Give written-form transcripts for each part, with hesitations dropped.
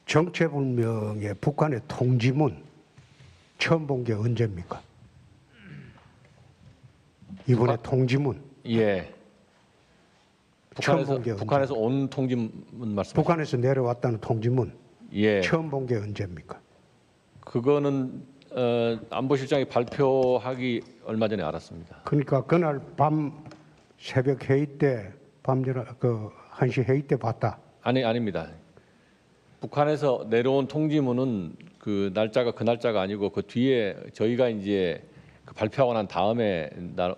정체불명의 북한의 통지문 처음 본 게 언제입니까? 이번에 통지문. 예. 처음 본 게 북한에서 온 통지문 말씀. 북한에서 내려왔다는 통지문. 예. 처음 본 게 언제입니까? 그거는 안보실장이 발표하기 얼마 전에 알았습니다. 그러니까 그날 밤 새벽 회의 때 밤 1시 회의 때 봤다. 아닙니다. 북한에서 내려온 통지문은 그 날짜가 아니고 그 뒤에 저희가 이제 그 발표하고 난 다음에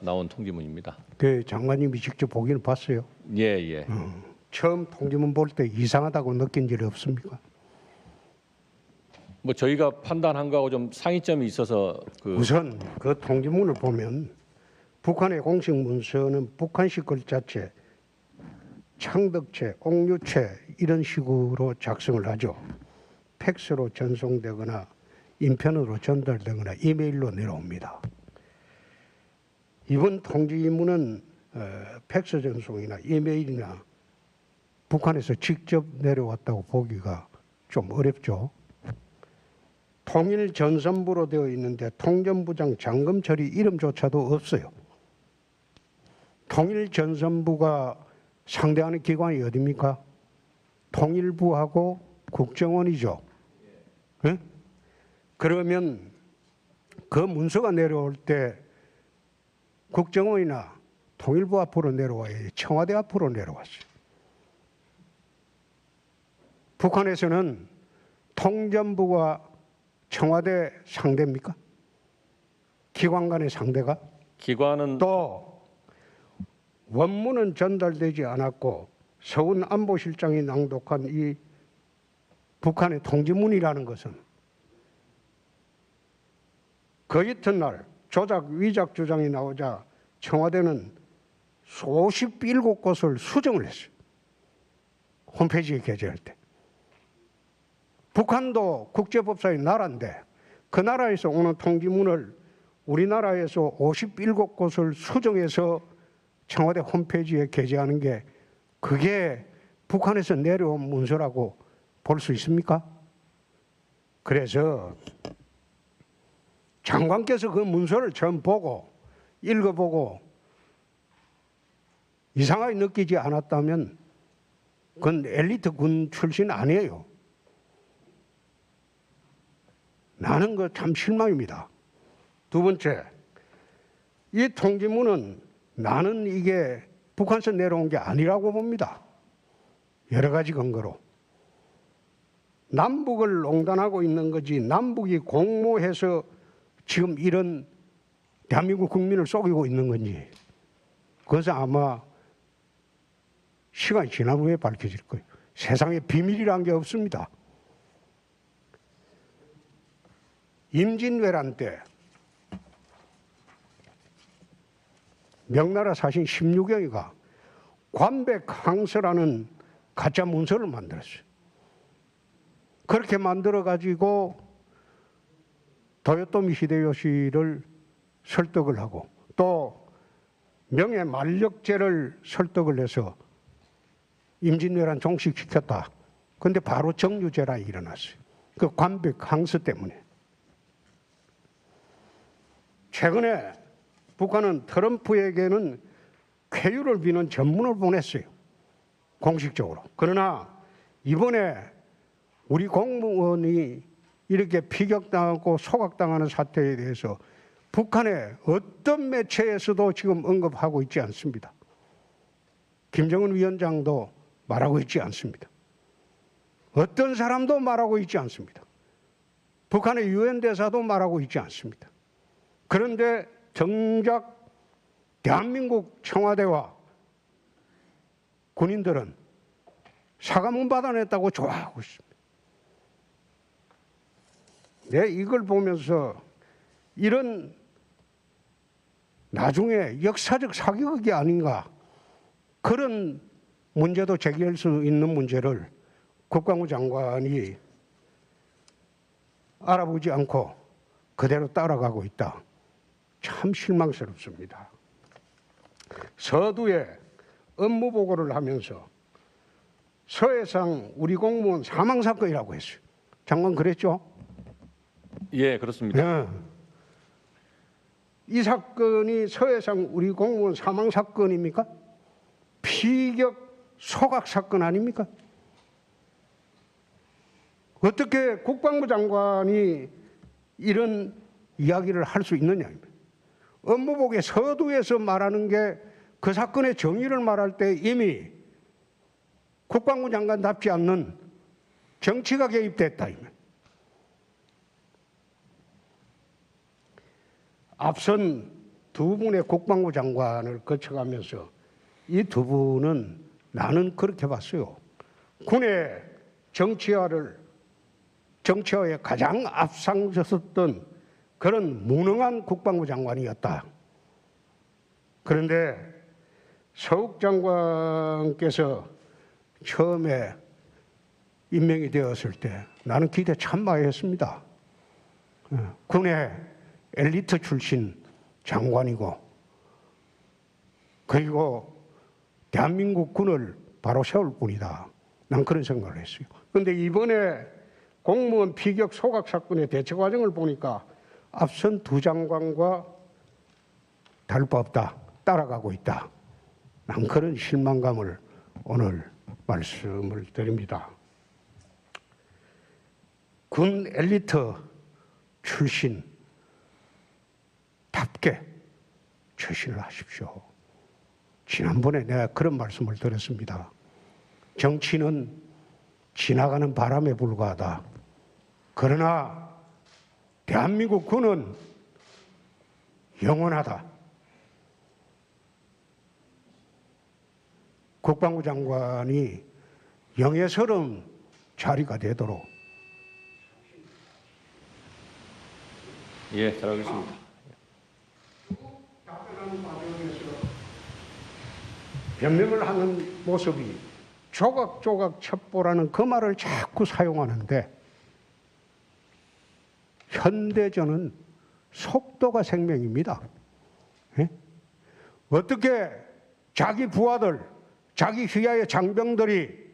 나온 통지문입니다. 그 장관님이 직접 보기는 봤어요. 예. 처음 통지문 볼 때 이상하다고 느낀 일이 없습니까? 뭐 저희가 판단한 거하고 좀 상이점이 있어서 우선 그 통지문을 보면 북한의 공식 문서는 북한식 글자체, 창덕체, 옥류체 이런 식으로 작성을 하죠. 팩스로 전송되거나 인편으로 전달되거나 이메일로 내려옵니다. 이번 통지문은 팩스 전송이나 이메일이나 북한에서 직접 내려왔다고 보기가 좀 어렵죠. 통일전선부로 되어 있는데 통전부장 장검철이 이름조차도 없어요. 통일전선부가 상대하는 기관이 어디입니까? 통일부하고 국정원이죠. 네? 그러면 그 문서가 내려올 때 국정원이나 통일부 앞으로 내려와야지 청와대 앞으로 내려왔어요. 북한에서는 통전부가 청와대 상대입니까? 기관 간의 상대가? 기관은 또 원문은 전달되지 않았고 서훈 안보실장이 낭독한 이 북한의 통지문이라는 것은 그 이튿날 조작 위작 주장이 나오자 청와대는 수십 7곳을 수정을 했어요. 홈페이지에 게재할 때. 북한도 국제법사의 나라인데 그 나라에서 오는 통지문을 우리나라에서 57곳을 수정해서 청와대 홈페이지에 게재하는 게 그게 북한에서 내려온 문서라고 볼 수 있습니까? 그래서 장관께서 그 문서를 처음 보고 읽어보고 이상하게 느끼지 않았다면 그건 엘리트 군 출신 아니에요. 나는 그 참 실망입니다. 두 번째, 이 통지문은 나는 이게 북한에서 내려온 게 아니라고 봅니다. 여러 가지 근거로. 남북을 농단하고 있는 거지 남북이 공모해서 지금 이런 대한민국 국민을 속이고 있는 건지 그것은 아마 시간이 지난 후에 밝혀질 거예요. 세상에 비밀이란 게 없습니다. 임진왜란 때 명나라 사신 16경이가 관백항서라는 가짜 문서를 만들었어요. 그렇게 만들어가지고 도요토미 히데요시를 설득을 하고 또 명예만력제를 설득을 해서 임진왜란 종식시켰다. 그런데 바로 정유재란이 일어났어요. 그 관백항서 때문에. 최근에 북한은 트럼프에게는 쾌유를 비는 전문을 보냈어요. 공식적으로. 그러나 이번에 우리 공무원이 이렇게 피격당하고 소각당하는 사태에 대해서 북한의 어떤 매체에서도 지금 언급하고 있지 않습니다. 김정은 위원장도 말하고 있지 않습니다. 어떤 사람도 말하고 있지 않습니다. 북한의 유엔 대사도 말하고 있지 않습니다. 그런데 정작 대한민국 청와대와 군인들은 사과문 받아냈다고 좋아하고 있습니다. 네, 이걸 보면서 이런 나중에 역사적 사격이 아닌가 그런 문제도 제기할 수 있는 문제를 국방부 장관이 알아보지 않고 그대로 따라가고 있다. 참 실망스럽습니다. 서두에 업무 보고를 하면서 서해상 우리 공무원 사망 사건이라고 했어요. 장관 그랬죠? 예, 그렇습니다. 예. 이 사건이 서해상 우리 공무원 사망 사건입니까? 피격 소각 사건 아닙니까? 어떻게 국방부 장관이 이런 이야기를 할 수 있느냐? 업무보고의 서두에서 말하는 게 그 사건의 정의를 말할 때 이미 국방부 장관답지 않는 정치가 개입됐다. 앞선 두 분의 국방부 장관을 거쳐가면서 이 두 분은 나는 그렇게 봤어요. 군의 정치화에 가장 앞장섰던 그런 무능한 국방부 장관이었다. 그런데 서욱 장관께서 처음에 임명이 되었을 때 나는 기대 참 많이 했습니다. 군의 엘리트 출신 장관이고 그리고 대한민국 군을 바로 세울 뿐이다. 난 그런 생각을 했어요. 그런데 이번에 공무원 피격 소각 사건의 대처 과정을 보니까 앞선 두 장관과 다를 바 없다. 따라가고 있다. 난 그런 실망감을 오늘 말씀을 드립니다. 군 엘리트 출신 답게 처신을 하십시오. 지난번에 내가 그런 말씀을 드렸습니다. 정치는 지나가는 바람에 불과하다. 그러나 대한민국 군은 영원하다. 국방부 장관이 영예스러운 자리가 되도록. 예, 잘하겠습니다. 답변하는 과정에서 변명을 하는 모습이 조각조각 첩보라는 그 말을 자꾸 사용하는데 현대전은 속도가 생명입니다. 예? 어떻게 자기 부하들, 자기 휘하의 장병들이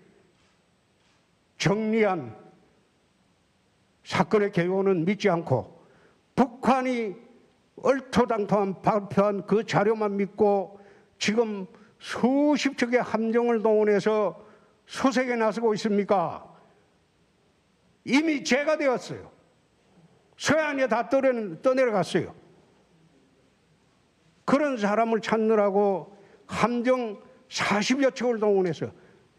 정리한 사건의 개요는 믿지 않고 북한이 얼토당토한 발표한 그 자료만 믿고 지금 수십 척의 함정을 동원해서 수색에 나서고 있습니까? 이미 죄가 되었어요. 서해안에 다 떠내려갔어요. 그런 사람을 찾느라고 함정 40여 척을 동원해서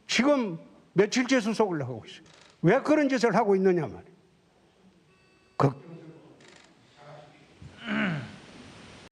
지금 며칠째 수속을 하고 있어요. 왜 그런 짓을 하고 있느냐 말이에요.